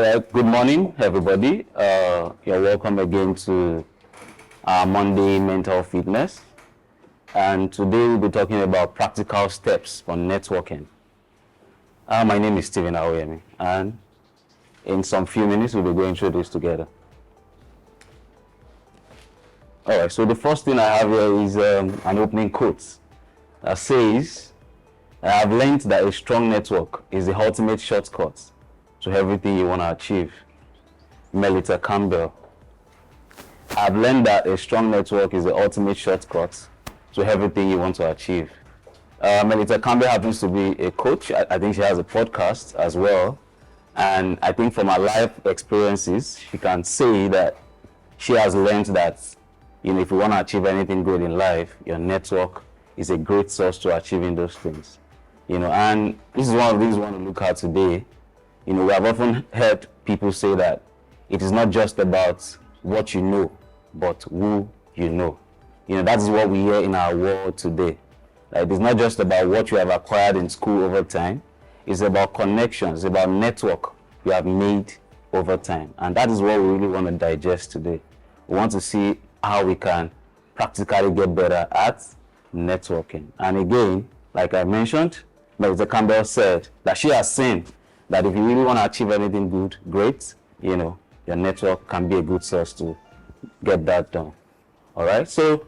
All right, good morning, everybody. You're welcome again to our Monday Mental Fitness. And today we'll be talking about practical steps for networking. My name is Awoyemi, and in some few minutes we'll be going through this together. All right, so the first thing I have here is an opening quote that says, I have learned that a strong network is the ultimate shortcut to everything you want to achieve. Melita Campbell. I've learned that a strong network is the ultimate shortcut to everything you want to achieve. Melita Campbell happens to be a coach. I think she has a podcast as well. And I think from her life experiences, she can say that she has learned that, if you want to achieve anything good in life, your network is a great source to achieving those things. And this is one of the things we want to look at today. We have often heard people say that it is not just about what you know, but who you know. That is what we hear in our world today. It is not just about what you have acquired in school over time. It's about connections, it's about network you have made over time. And that is what we really want to digest today. We want to see how we can practically get better at networking. And again, like I mentioned, Melissa Campbell said that she has seen that if you really want to achieve anything good, great, your network can be a good source to get that done. All right, so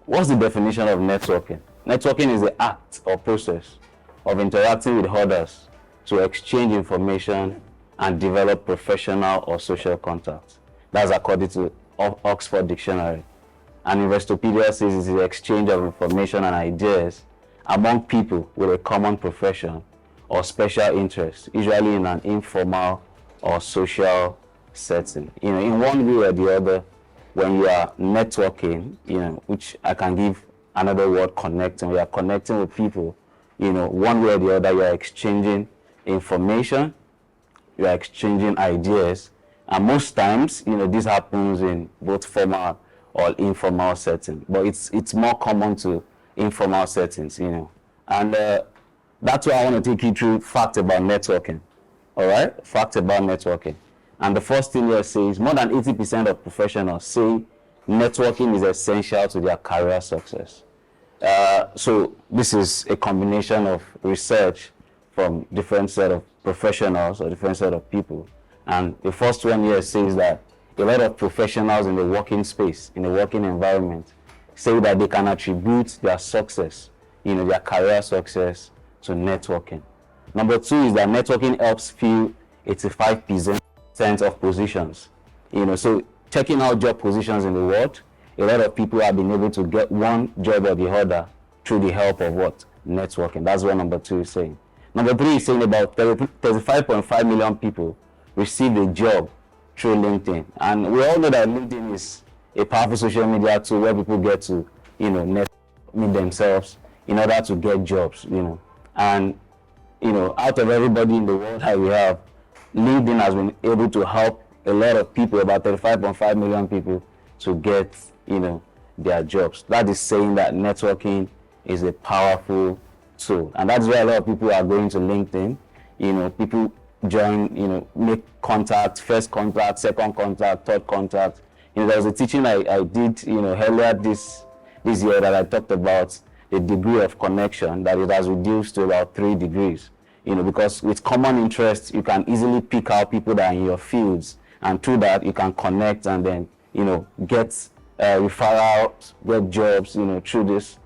what's the definition of networking? Networking is the act or process of interacting with others to exchange information and develop professional or social contacts. That's according to Oxford Dictionary. And Investopedia says it's the exchange of information and ideas among people with a common profession or special interest, usually in an informal or social setting. In one way or the other, when you are networking, which I can give another word, connecting, we are connecting with people, one way or the other, you are exchanging information, you are exchanging ideas, and most times, this happens in both formal or informal settings, but it's more common to informal settings, and that's why I want to take you through fact about networking. All right, fact about networking. And the first thing here says more than 80% of professionals say networking is essential to their career success. So this is a combination of research from different set of professionals or different set of people. And the first one here says that a lot of professionals in the working space, in the working environment, say that they can attribute their success, their career success, to networking. Number two is that networking helps fill 85% of positions. So checking out job positions in the world, a lot of people have been able to get one job or the other through the help of what? Networking. That's what number two is saying. Number three is saying about 35.5 million people received a job through LinkedIn. And we all know that LinkedIn is a powerful social media tool where people get to, meet themselves in order to get jobs, And, out of everybody in the world that we have, LinkedIn has been able to help a lot of people, about 35.5 million people, to get, their jobs. That is saying that networking is a powerful tool. And that's why a lot of people are going to LinkedIn. People join, make contact, first contact, second contact, third contact. There was a teaching I did, earlier this year that I talked about the degree of connection, that it has reduced to about 3 degrees. Because with common interests, you can easily pick out people that are in your fields, and through that you can connect and then, get referrals, get jobs, through this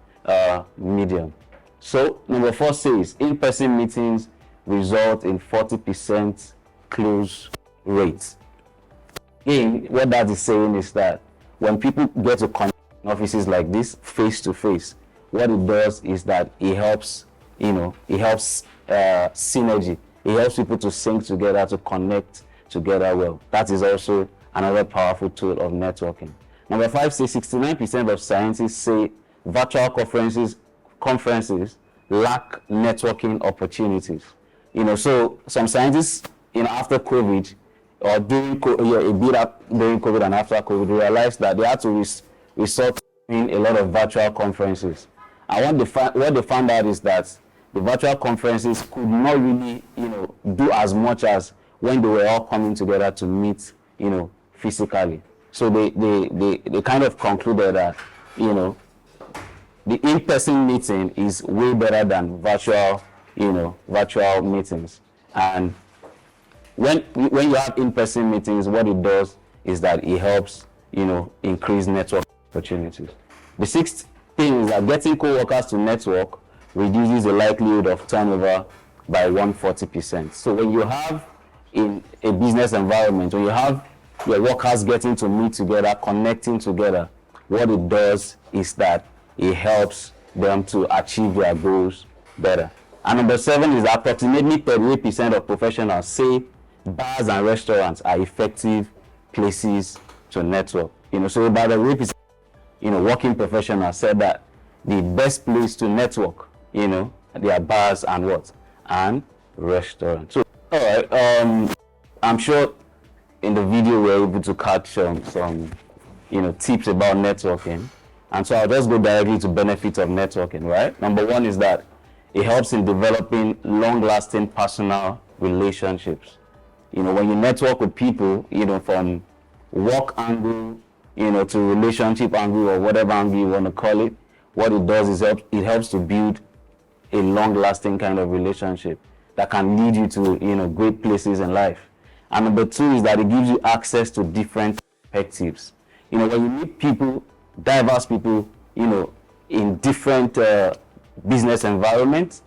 medium. So number 4 says in-person meetings result in 40% close rates. Again, what that is saying is that when people get to connect in offices like this face to face, what it does is that it helps, synergy. It helps people to sync together, to connect together well. That is also another powerful tool of networking. Number 5 says 69% of scientists say virtual conferences lack networking opportunities. So some scientists, after COVID or during during COVID and after COVID, realized that they had to resort to a lot of virtual conferences. And what they found out is that the virtual conferences could not really, do as much as when they were all coming together to meet, physically. So they kind of concluded that, the in-person meeting is way better than virtual meetings. And when you have in-person meetings, what it does is that it helps, increase network opportunities. The sixth thing is that getting co-workers to network reduces the likelihood of turnover by 140%. So when you have in a business environment, when you have your workers getting to meet together, connecting together, what it does is that it helps them to achieve their goals better. And number 7 is that approximately 38% of professionals say bars and restaurants are effective places to network. So about 38%, working professionals said that the best place to network, they are bars and what? And restaurants. So, all right, I'm sure in the video we're able to catch some tips about networking. And so I'll just go directly to benefits of networking, right? Number 1 is that it helps in developing long-lasting personal relationships. When you network with people, from work angle, to relationship angle or whatever angle you want to call it, what it does is it helps to build a long-lasting kind of relationship that can lead you to, great places in life. And number 2 is that it gives you access to different perspectives. When you meet people, diverse people, in different business environments,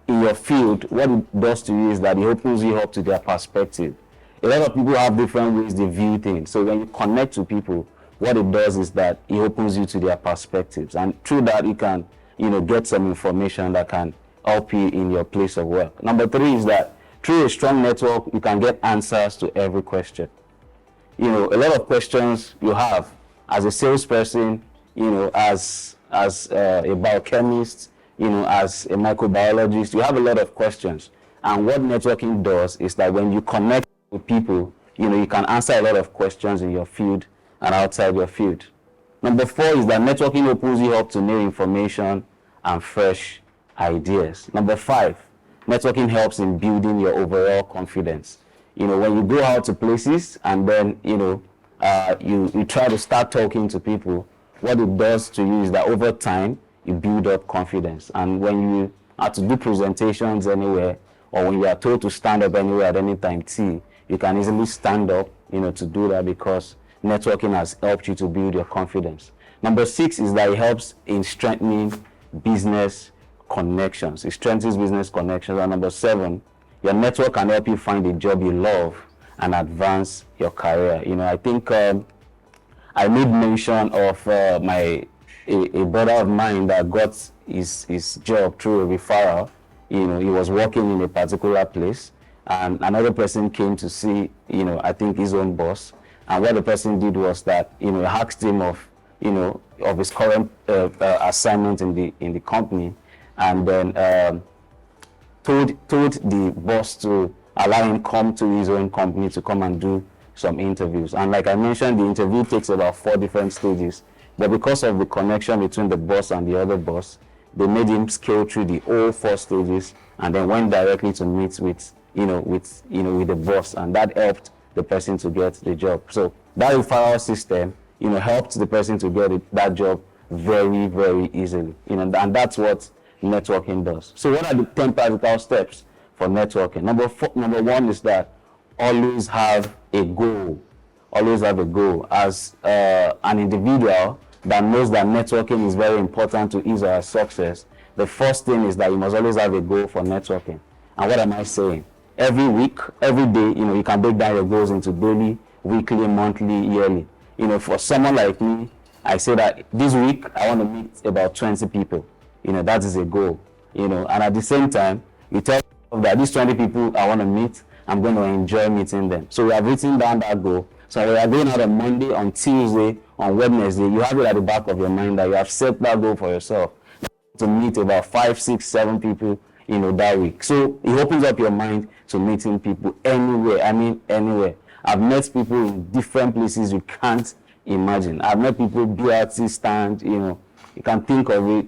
in your field, what it does to you is that it opens you up to their perspective. A lot of people have different ways they view things. So when you connect to people, what it does is that it opens you to their perspectives. And through that, you can, get some information that can help you in your place of work. Number 3 is that through a strong network, you can get answers to every question. A lot of questions you have as a salesperson, as a biochemist, as a microbiologist, you have a lot of questions. And what networking does is that when you connect with people, you can answer a lot of questions in your field and outside your field. Number 4 is that networking opens you up to new information and fresh ideas. Number 5, networking helps in building your overall confidence. When you go out to places and then, you try to start talking to people, what it does to you is that over time, you build up confidence. And when you have to do presentations anywhere, or when you are told to stand up anywhere at any time, you can easily stand up, to do that because networking has helped you to build your confidence. Number 6 is that it helps in strengthening business connections. It strengthens business connections. And number 7, your network can help you find a job you love and advance your career. I think I made mention of a brother of mine that got his job through a referral. He was working in a particular place, and another person came to see, I think his own boss. And what the person did was that, asked him of his current assignment in the company, and then told the boss to allow him come to his own company to come and do some interviews. And like I mentioned, the interview takes about 4 different stages. But because of the connection between the boss and the other boss, they made him scale through the whole 4 stages and then went directly to meet with the boss, and that helped the person to get the job. So that referral system, helped the person to get that job very, very easily. And that's what networking does. So what are the 10 practical steps for networking? Number 1 is that always have a goal. Always have a goal. As an individual that knows that networking is very important to his or her success, the first thing is that you must always have a goal for networking. And what am I saying? Every week, every day, you can break down your goals into daily, weekly, monthly, yearly. For someone like me, I say that this week I want to meet about 20 people. That is a goal. And at the same time, you tell yourself that these 20 people I want to meet, I'm going to enjoy meeting them. So we have written down that goal. So we are going out on Monday, on Tuesday, on Wednesday. You have it at the back of your mind that you have set that goal for yourself to meet about 5, 6, 7 people, that week. So it opens up your mind to meeting people anywhere. I mean, anywhere. I've met people in different places you can't imagine. I've met people BRT stand, you can think of it,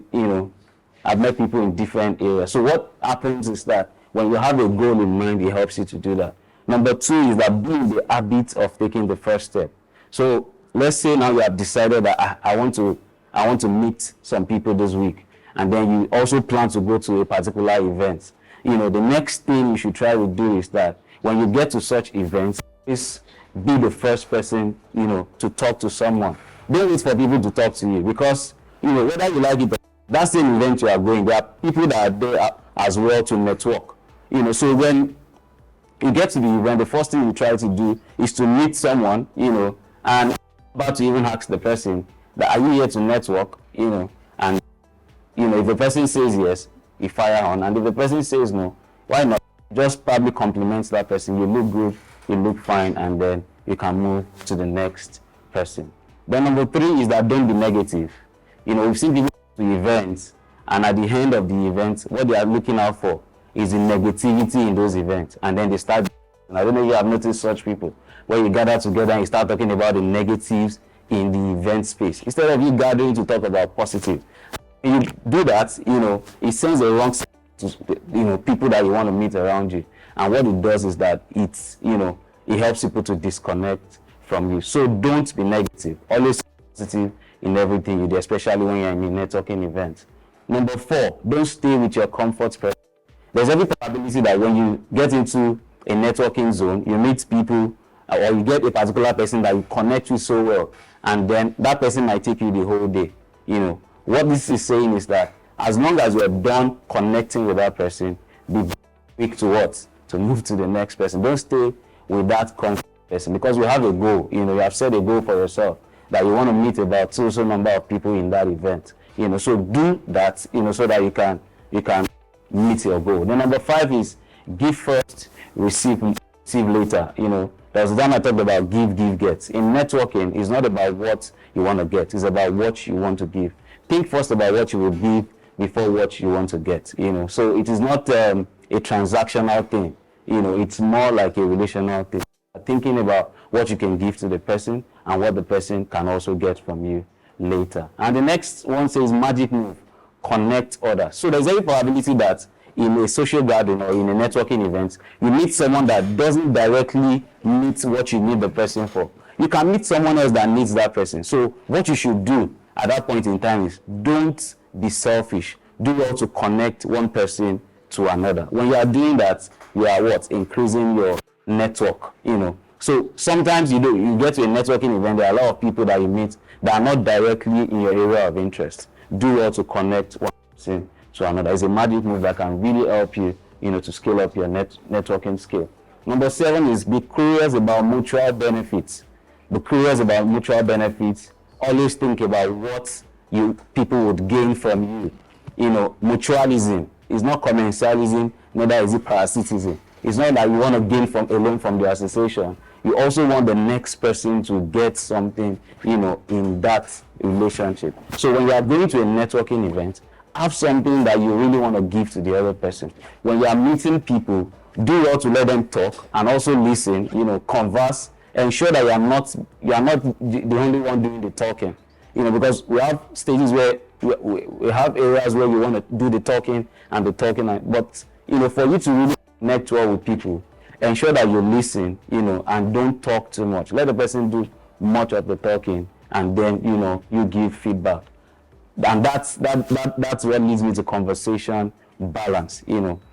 I've met people in different areas. So what happens is that when you have a goal in mind, it helps you to do that. Number two is that be in the habit of taking the first step. So let's say now you have decided that I want to meet some people this week, and then you also plan to go to a particular event. The next thing you should try to do is that when you get to such events, is be the first person, to talk to someone. Don't wait for people to talk to you, because, whether you like it, that same event you are going, there are people that are there as well to network. So when you get to the event, the first thing you try to do is to meet someone, and about to even ask the person that, are you here to network, and if the person says yes, you fire on, and if the person says no, why not just probably compliment that person? You look good, you look fine, and then you can move to the next person. Then number three is that don't be negative. We've seen people to events, and at the end of the event, what they are looking out for is the negativity in those events, and then they start. And I don't know if you have noticed such people, where you gather together and you start talking about the negatives in the event space, instead of you gathering to talk about positive. When you do that, it sends a wrong signal to people that you want to meet around you, and what it does is that it helps people to disconnect from you. So don't be negative. Always positive in everything you do, especially when you're in a networking event. Number four, don't stay with your comfort person. There's every probability that when you get into a networking zone, you meet people, or you get a particular person that you connect with so well, and then that person might take you the whole day. What this is saying is that as long as you're done connecting with that person, be quick to what? To move to the next person. Don't stay with that comfort person, because you have a goal. You have set a goal for yourself that you want to meet about so number of people in that event. So do that, so that you can meet your goal. Then number five is give first, receive later. There's time I talked about give, get. In networking, it's not about what you want to get, it's about what you want to give. Think first about what you will give before what you want to get. So it is not a transactional thing. It's more like a relational thing. Thinking about what you can give to the person and what the person can also get from you later. And the next one says magic move, connect others. So there's every probability that in a social gathering or in a networking event, you meet someone that doesn't directly meet what you need the person for. You can meet someone else that needs that person. So what you should do at that point in time is don't be selfish. Do well to connect one person to another. When you are doing that, you are what? Increasing your network. So sometimes you get to a networking event, there are a lot of people that you meet that are not directly in your area of interest. Do well to connect one person to another. It's a magic move that can really help you, to scale up your networking skill. Number 7 is be curious about mutual benefits. Be curious about mutual benefits. Always think about what people would gain from you. Mutualism is not commensalism, neither is it parasitism. It's not that you want to gain alone from the association. You also want the next person to get something, in that relationship. So when you are going to a networking event, have something that you really want to give to the other person. When you are meeting people, do well to let them talk and also listen, converse. Ensure that you are not the only one doing the talking. Because we have stages where we have areas where you want to do the talking, but for you to really connect well with people, ensure that you listen, and don't talk too much. Let the person do much of the talking, and then you give feedback. And that's what leads me to conversation balance.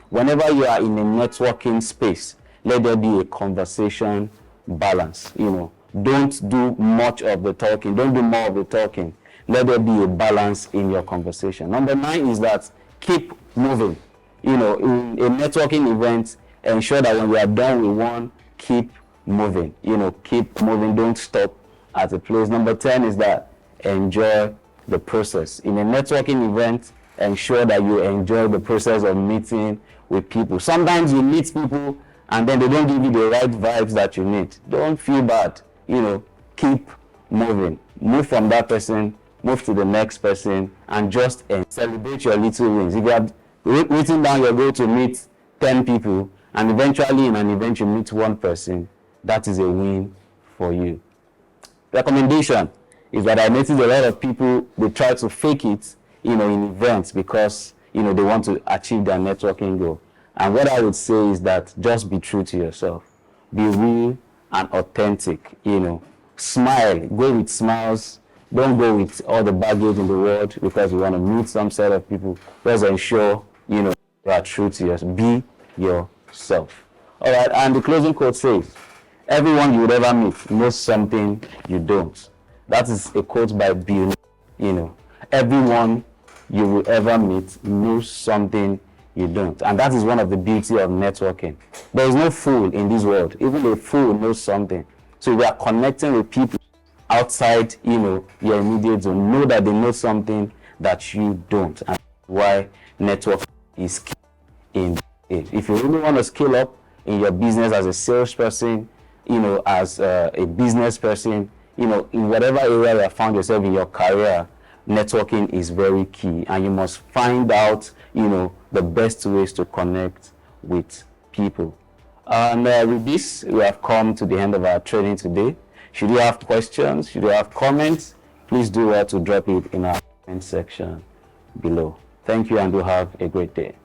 Whenever you are in a networking space, let there be a conversation balance. Don't do much of the talking. Don't do more of the talking. Let there be a balance in your conversation. Number 9 is that keep moving. In a networking event, ensure that when you are done with one, keep moving. Keep moving. Don't stop at a place. Number 10 is that enjoy the process. In a networking event, ensure that you enjoy the process of meeting with people. Sometimes you meet people and then they don't give you the right vibes that you need. Don't feel bad. Keep moving. Move from that person, move to the next person, and just celebrate your little wins. If you are written down your goal to meet 10 people, and eventually in an event you meet one person, that is a win for you. Recommendation is that I noticed a lot of people, they try to fake it, in events, because they want to achieve their networking goal. And what I would say is that just be true to yourself. Be real and authentic, Smile. Go with smiles. Don't go with all the baggage in the world because you want to meet some set of people. Just ensure, you are true to yourself. Be yourself. All right, and the closing quote says, everyone you would ever meet knows something you don't. That is a quote by Bill. Everyone you will ever meet knows something you don't. And that is one of the beauty of networking. There is no fool in this world. Even a fool knows something. So we are connecting with people outside, your immediate zone. Know that they know something that you don't. And why networking is key in it. If you really want to scale up in your business as a salesperson, as a business person, in whatever area you have found yourself in your career, networking is very key, and you must find out, the best ways to connect with people. And with this, we have come to the end of our training today. Should you have questions, should you have comments, please do well to drop it in our comment section below. Thank you, and do have a great day.